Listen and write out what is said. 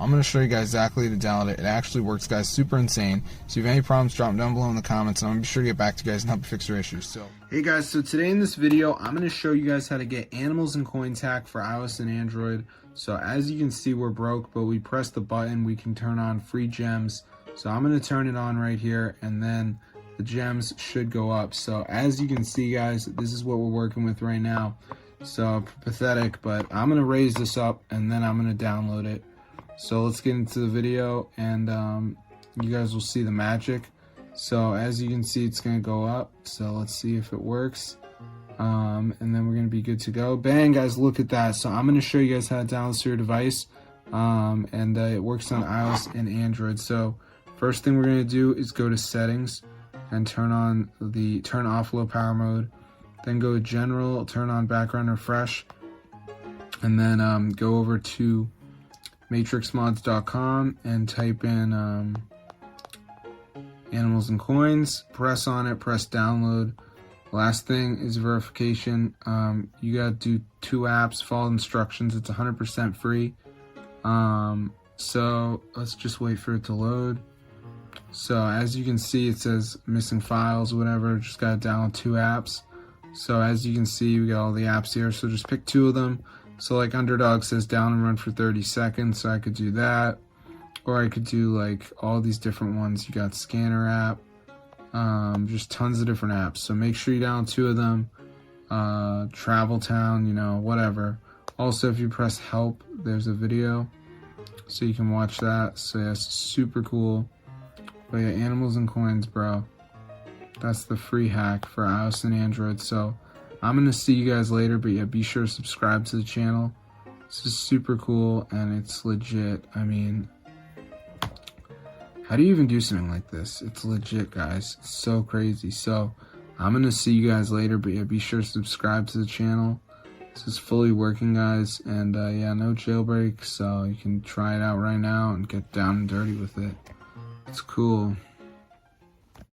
I'm going to show you guys exactly how to download it. It actually works, guys, super insane. So if you have any problems, drop them down below in the comments, and I'm going to be sure to get back to you guys and help you fix your issues. So, hey guys, so today in this video, I'm going to show you guys how to get Animals and Coins hack for iOS and Android. So as you can see, we're broke, but we press the button, we can turn on free gems. So I'm going to turn it on right here, and then the gems should go up. So as you can see, guys, this is what we're working with right now. So pathetic, but I'm going to raise this up, and then I'm going to download it. So let's get into the video, and you guys will see the magic. So as you can see, it's going to go up. So let's see if it works. And then we're going to be good to go. Bang, guys, look at that. So I'm going to show you guys how to download to your device. And it works on iOS and Android. So first thing we're going to do is go to settings and turn off low power mode. Then go to general, turn on background refresh, and then go over to matrixmods.com and type in Animals and Coins. Press on it, press download. Last thing is verification. You gotta do 2 apps, follow instructions. It's 100% free. So let's just wait for it to load. So as you can see, it says missing files, whatever. Just gotta download 2 apps. So as you can see, we got all the apps here. So just pick 2 of them. So like Underdog says down and run for 30 seconds. So I could do that. Or I could do like all these different ones. You got Scanner app. Just tons of different apps. So make sure you download 2 of them. Travel Town, you know, whatever. Also, if you press help, there's a video. So you can watch that. So yeah, it's super cool. But yeah, Animals and Coins, bro. That's the free hack for iOS and Android. So I'm going to see you guys later, but yeah, be sure to subscribe to the channel. This is super cool, and it's legit. I mean, how do you even do something like this? It's legit, guys. It's so crazy. So I'm going to see you guys later, but yeah, be sure to subscribe to the channel. This is fully working, guys, and yeah, no jailbreak, so you can try it out right now and get down and dirty with it. It's cool.